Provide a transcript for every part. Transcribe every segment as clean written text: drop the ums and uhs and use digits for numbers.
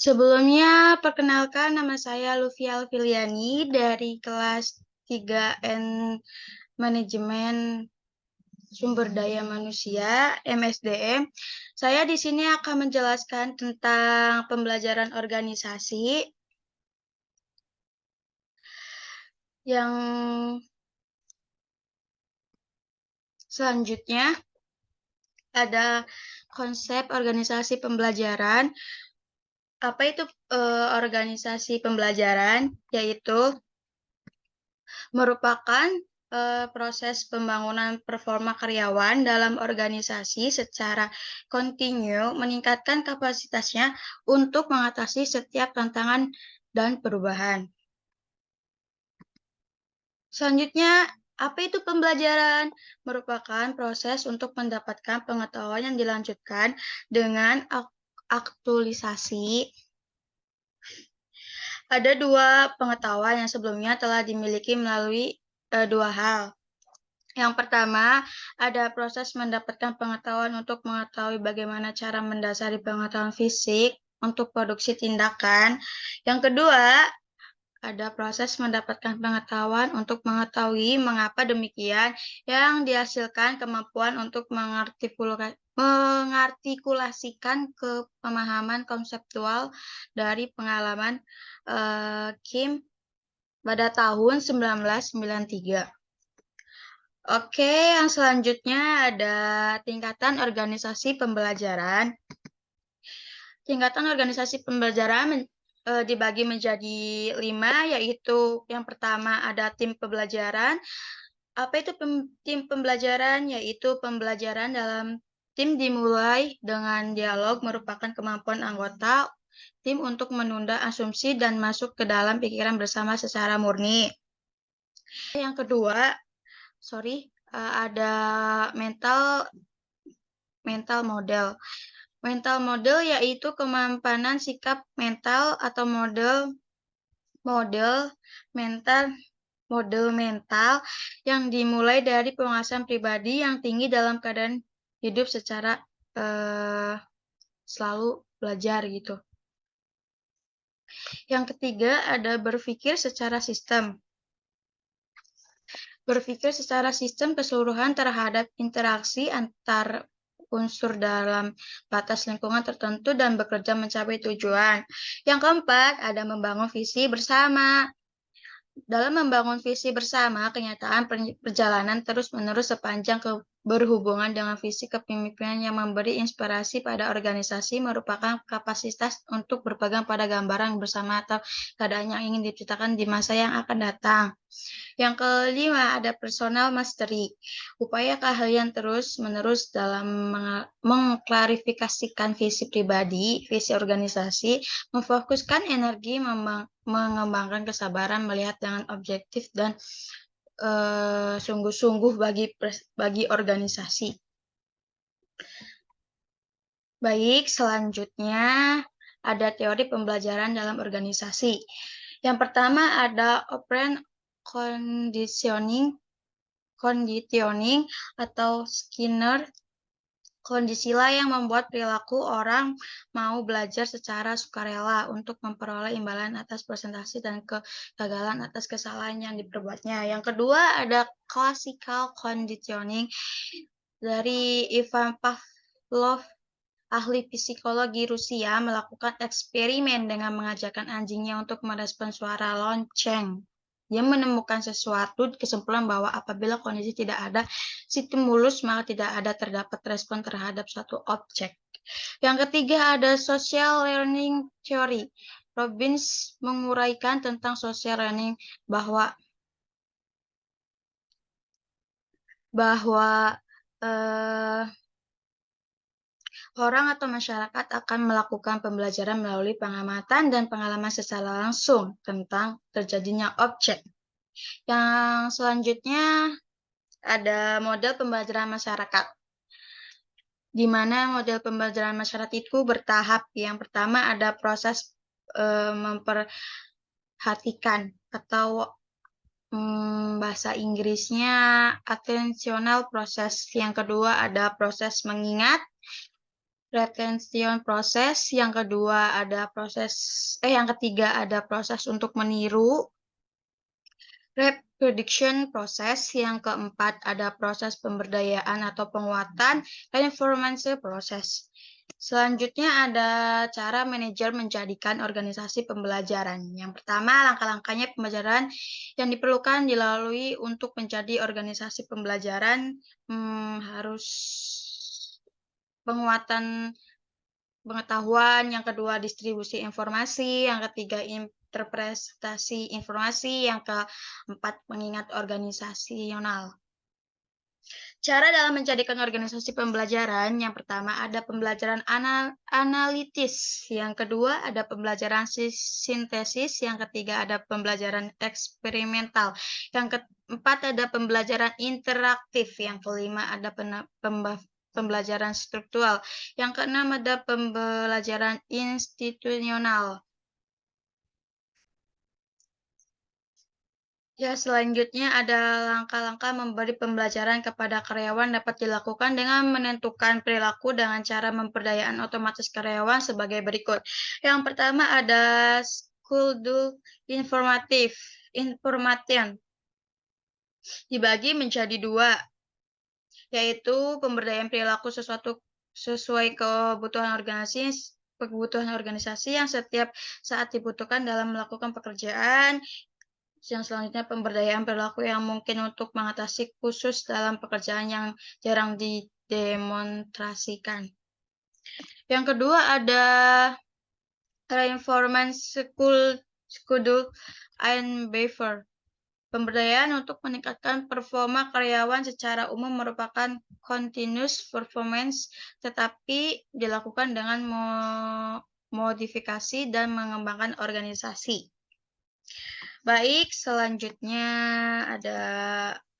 Sebelumnya, perkenalkan nama saya Lufia Alfiliani dari kelas 3N Manajemen Sumber Daya Manusia MSDM. Saya di sini akan menjelaskan tentang pembelajaran organisasi yang selanjutnya ada konsep organisasi pembelajaran. Apa itu organisasi pembelajaran? Yaitu merupakan proses pembangunan performa karyawan dalam organisasi secara kontinu, meningkatkan kapasitasnya untuk mengatasi setiap tantangan dan perubahan. Selanjutnya, apa itu pembelajaran? Merupakan proses untuk mendapatkan pengetahuan yang dilanjutkan dengan aktualisasi. Ada dua pengetahuan yang sebelumnya telah dimiliki melalui dua hal. Yang pertama, ada proses mendapatkan pengetahuan untuk mengetahui bagaimana cara mendasari pengetahuan fisik untuk produksi tindakan. Yang kedua, ada proses mendapatkan pengetahuan untuk mengetahui mengapa demikian yang dihasilkan kemampuan untuk mengartikulasikan ke pemahaman konseptual dari pengalaman Kim pada tahun 1993. Oke, yang selanjutnya ada tingkatan organisasi pembelajaran. Tingkatan organisasi pembelajaran dibagi menjadi 5, yaitu yang pertama ada tim pembelajaran. Apa itu tim pembelajaran? Yaitu pembelajaran dalam tim dimulai dengan dialog merupakan kemampuan anggota tim untuk menunda asumsi dan masuk ke dalam pikiran bersama secara murni. Yang kedua, ada mental model. Mental model yaitu kemampanan sikap mental atau model mental yang dimulai dari penguasaan pribadi yang tinggi dalam keadaan hidup secara selalu belajar gitu. Yang ketiga ada berpikir secara sistem. Berpikir secara sistem keseluruhan terhadap interaksi antar unsur dalam batas lingkungan tertentu dan bekerja mencapai tujuan. Yang keempat, ada membangun visi bersama. Dalam membangun visi bersama, kenyataan perjalanan terus-menerus sepanjang berhubungan dengan visi kepemimpinan yang memberi inspirasi pada organisasi merupakan kapasitas untuk berpegang pada gambaran bersama atau keadaan yang ingin diciptakan di masa yang akan datang. Yang kelima, ada personal mastery. Upaya keahlian terus-menerus dalam mengklarifikasikan visi pribadi, visi organisasi, memfokuskan energi, mengembangkan kesabaran, melihat dengan objektif dan sungguh-sungguh bagi organisasi. Baik, selanjutnya ada teori pembelajaran dalam organisasi. Yang pertama ada operant conditioning atau Skinner. Kondisilah yang membuat perilaku orang mau belajar secara sukarela untuk memperoleh imbalan atas presentasi dan kegagalan atas kesalahan yang diperbuatnya. Yang kedua ada classical conditioning dari Ivan Pavlov, ahli psikologi Rusia, melakukan eksperimen dengan mengajarkan anjingnya untuk merespon suara lonceng. Dia menemukan sesuatu kesimpulan bahwa apabila kondisi tidak ada stimulus, maka tidak ada terdapat respon terhadap suatu objek. Yang ketiga ada social learning theory. Robbins menguraikan tentang social learning bahwa orang atau masyarakat akan melakukan pembelajaran melalui pengamatan dan pengalaman secara langsung tentang terjadinya objek. Yang selanjutnya ada model pembelajaran masyarakat, di mana model pembelajaran masyarakat itu bertahap. Yang pertama ada proses memperhatikan atau bahasa Inggrisnya attentional process. Yang kedua ada proses mengingat. retention proses, yang kedua ada yang ketiga ada proses untuk meniru, reproduction proses, yang keempat ada proses pemberdayaan atau penguatan, dan informasi proses. Selanjutnya ada cara manajer menjadikan organisasi pembelajaran. Yang pertama, langkah-langkahnya pembelajaran yang diperlukan dilalui untuk menjadi organisasi pembelajaran harus penguatan pengetahuan, yang kedua distribusi informasi, yang ketiga interpretasi informasi, yang keempat mengingat organisasional. Cara dalam menjadikan organisasi pembelajaran, yang pertama ada pembelajaran analitis, yang kedua ada pembelajaran sintesis, yang ketiga ada pembelajaran eksperimental, yang keempat ada pembelajaran interaktif, yang kelima ada pembelajaran struktural, yang keenam ada pembelajaran institusional. Ya, selanjutnya ada langkah-langkah memberi pembelajaran kepada karyawan dapat dilakukan dengan menentukan perilaku dengan cara pemberdayaan otomatis karyawan sebagai berikut. Yang pertama ada kultur information. Dibagi menjadi dua, yaitu pemberdayaan perilaku sesuai kebutuhan organisasi yang setiap saat dibutuhkan dalam melakukan pekerjaan. Yang selanjutnya pemberdayaan perilaku yang mungkin untuk mengatasi khusus dalam pekerjaan yang jarang didemonstrasikan. Yang kedua ada reinforcement schedule and behavior. Pemberdayaan untuk meningkatkan performa karyawan secara umum merupakan continuous performance, tetapi dilakukan dengan modifikasi dan mengembangkan organisasi. Baik, selanjutnya ada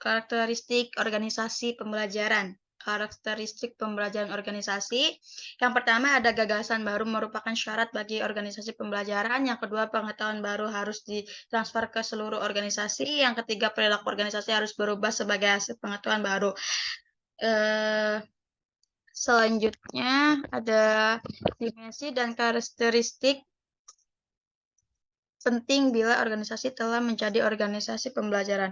karakteristik organisasi pembelajaran. Karakteristik pembelajaran organisasi. Yang pertama ada gagasan baru merupakan syarat bagi organisasi pembelajaran. Yang kedua, pengetahuan baru harus ditransfer ke seluruh organisasi. Yang ketiga, perilaku organisasi harus berubah sebagai hasil pengetahuan baru. Selanjutnya ada dimensi dan karakteristik penting bila organisasi telah menjadi organisasi pembelajaran.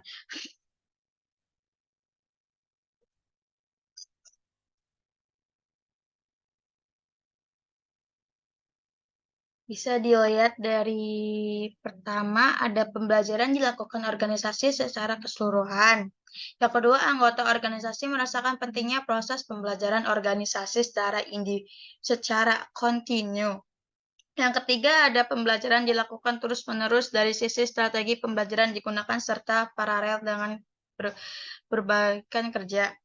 Bisa dilihat dari pertama, ada pembelajaran dilakukan organisasi secara keseluruhan. Yang kedua, anggota organisasi merasakan pentingnya proses pembelajaran organisasi secara kontinu. Yang ketiga, ada pembelajaran dilakukan terus-menerus dari sisi strategi pembelajaran digunakan serta paralel dengan perbaikan kerja.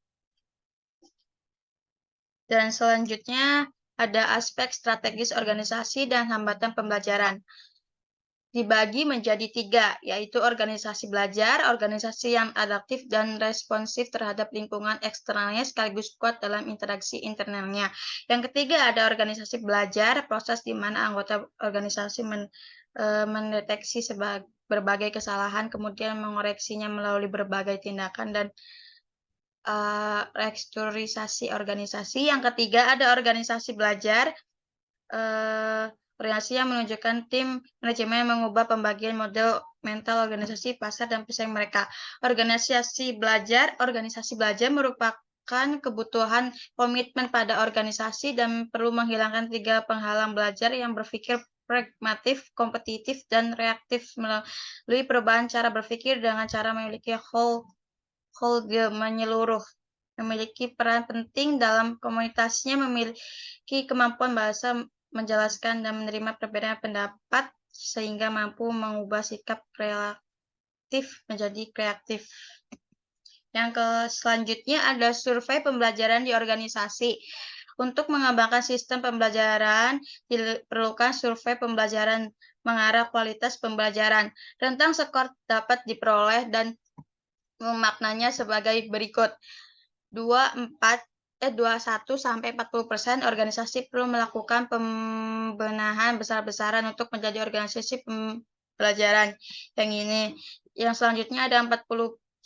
Dan selanjutnya, ada aspek strategis organisasi dan hambatan pembelajaran. Dibagi menjadi tiga, yaitu organisasi belajar, organisasi yang adaptif dan responsif terhadap lingkungan eksternalnya sekaligus kuat dalam interaksi internalnya. Yang ketiga ada organisasi belajar, proses di mana anggota organisasi mendeteksi berbagai kesalahan, kemudian mengoreksinya melalui berbagai tindakan dan restrukturisasi organisasi. Yang ketiga ada organisasi belajar, organisasi yang menunjukkan tim manajemen yang mengubah pembagian model mental organisasi, pasar, dan pesaing mereka. Organisasi belajar merupakan kebutuhan komitmen pada organisasi dan perlu menghilangkan 3 penghalang belajar yang berpikir pragmatif, kompetitif, dan reaktif melalui perubahan cara berpikir dengan cara memiliki whole menyeluruh. Memiliki peran penting dalam komunitasnya, memiliki kemampuan bahasa menjelaskan dan menerima perbedaan pendapat sehingga mampu mengubah sikap relatif menjadi kreatif. Yang selanjutnya ada survei pembelajaran di organisasi. Untuk mengembangkan sistem pembelajaran, diperlukan survei pembelajaran mengarah kualitas pembelajaran. Rentang skor dapat diperoleh dan memaknanya sebagai berikut. 21-40% organisasi perlu melakukan pembenahan besar-besaran untuk menjadi organisasi pembelajaran. Yang selanjutnya ada 41%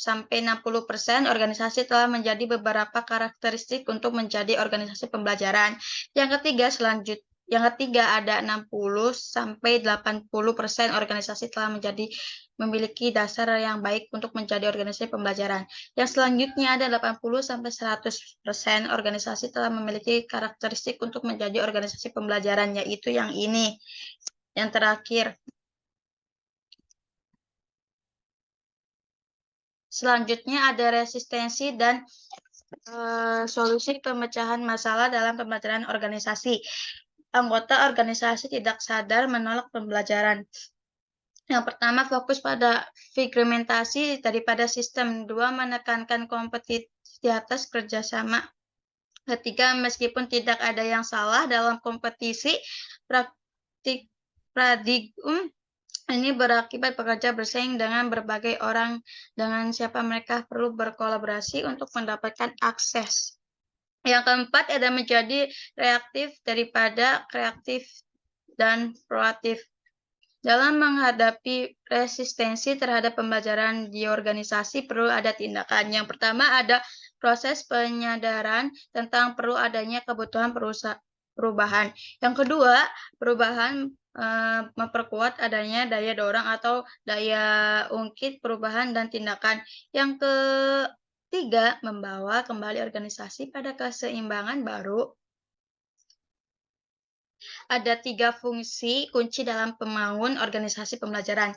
sampai 60% organisasi telah menjadi beberapa karakteristik untuk menjadi organisasi pembelajaran. Yang ketiga ada 60 sampai 80% organisasi telah memiliki dasar yang baik untuk menjadi organisasi pembelajaran. Yang selanjutnya ada 80 sampai 100% organisasi telah memiliki karakteristik untuk menjadi organisasi pembelajaran, yaitu yang ini. Yang terakhir. Selanjutnya ada resistensi dan solusi pemecahan masalah dalam pembelajaran organisasi. Anggota organisasi tidak sadar menolak pembelajaran. Yang pertama, fokus pada fragmentasi daripada sistem. Dua, menekankan kompetitif di atas kerjasama. Ketiga, meskipun tidak ada yang salah dalam kompetisi, praktik paradigma ini berakibat bekerja bersaing dengan berbagai orang dengan siapa mereka perlu berkolaborasi untuk mendapatkan akses. Yang keempat ada menjadi reaktif daripada kreatif dan proaktif. Dalam menghadapi resistensi terhadap pembelajaran di organisasi perlu ada tindakan. Yang pertama ada proses penyadaran tentang perlu adanya kebutuhan perubahan. Yang kedua, perubahan memperkuat adanya daya dorong atau daya ungkit perubahan dan tindakan. Yang ketiga, membawa kembali organisasi pada keseimbangan baru. Ada 3 fungsi kunci dalam membangun organisasi pembelajaran.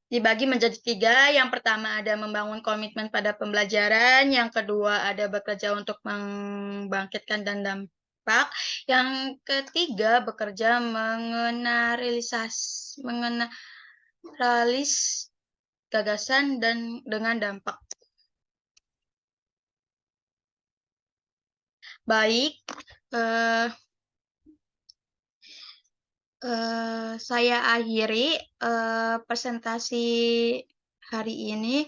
Dibagi menjadi 3. Yang pertama ada membangun komitmen pada pembelajaran. Yang kedua ada bekerja untuk membangkitkan dan dampak. Yang ketiga bekerja mengenalisis gagasan dan dengan dampak. Baik, saya akhiri presentasi hari ini.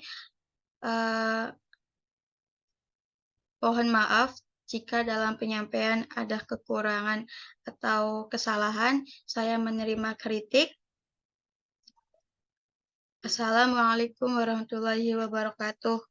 Mohon maaf jika dalam penyampaian ada kekurangan atau kesalahan. Saya menerima kritik. Assalamualaikum warahmatullahi wabarakatuh.